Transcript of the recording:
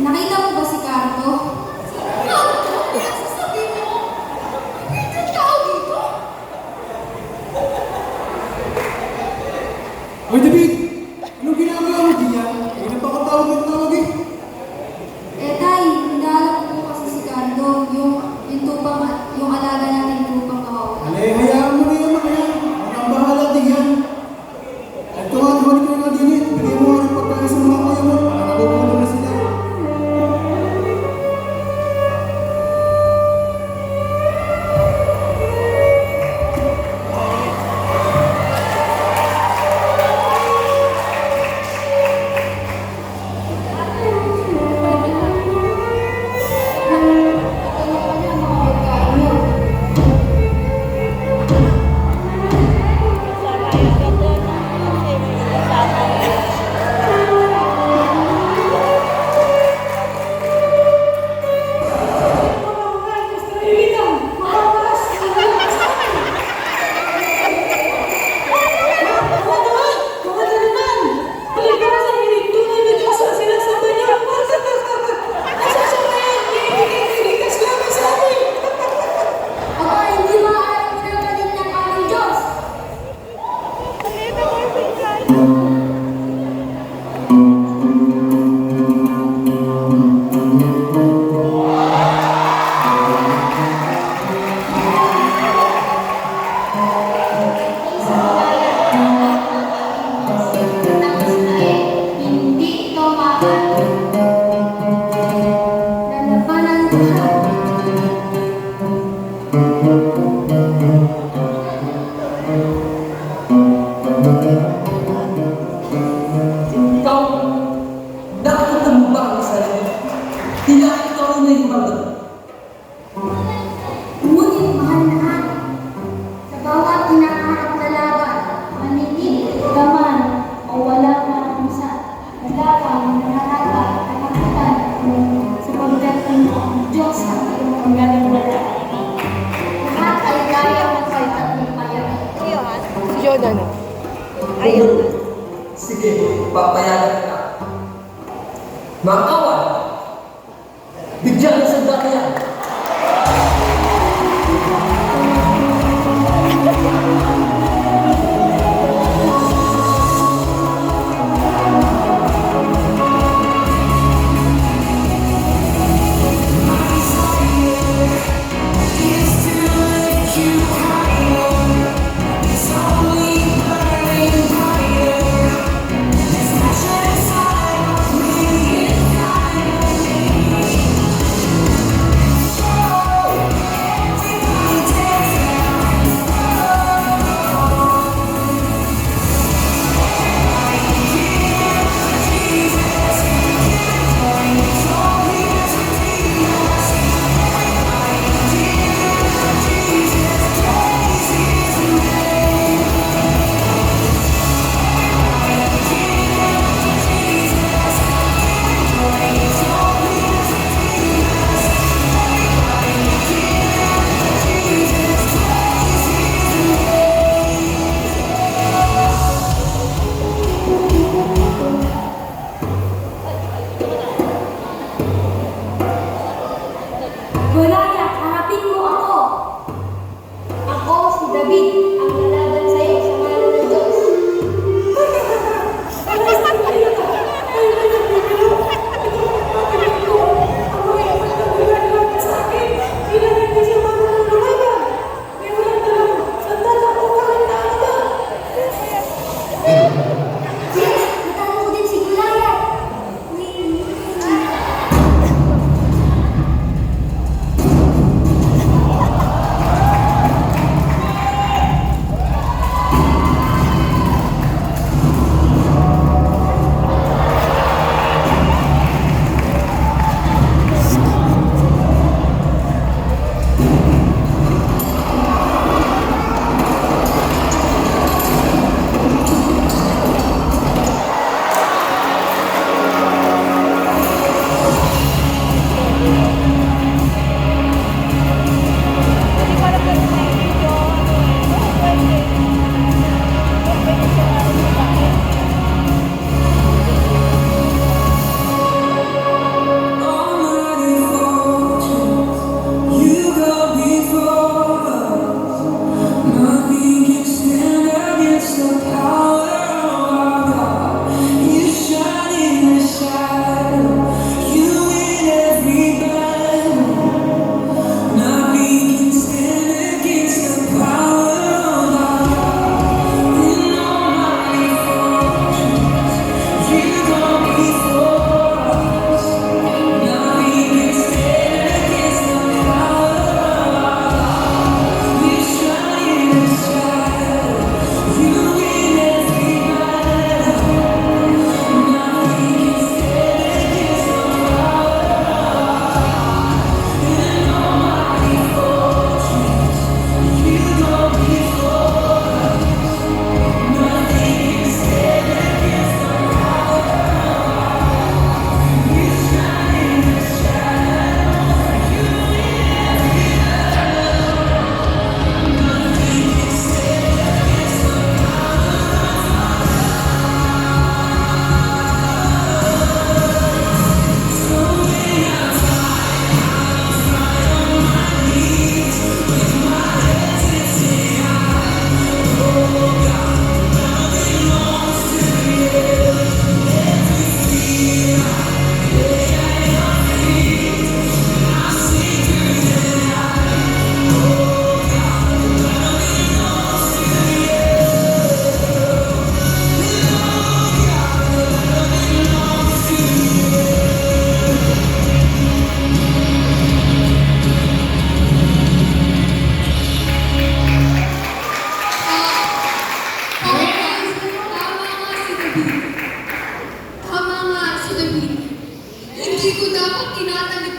Nakita mo ba si Carlo? Hoy, David! Anong ginagawa mo diyan? Ay, napakatawag ng tawag eh. Tay, hinahanap ko po kasi si Carlo, yung alaga natin tupang kawawa. Alay, hayaan mo na yan, mga yan. Ang bahala din yan. Ito nga, balik ko nga din eh. Bigay mo nga rin pagkain sa mga kaya mo. Nakakabulong na sila. Ikaw, nakakita mo ba ang sarili? Tila ikaw ay naibaga. Ngunit mahal na, sa bawat hinaharap na laban, maninig, gaman, o wala na kusa, wala kang nanarata at nakakatan sapagkat ang Diyos ang iyong pangalan. Lahat ay kaya magpalitan ng payaman. Si Jordan. Ayaw. Sige, papayagan ka. Mga kawan, bigyan ng sandata yan. Goliath, harapin mo ako! Hindi ko dapat tinatanggap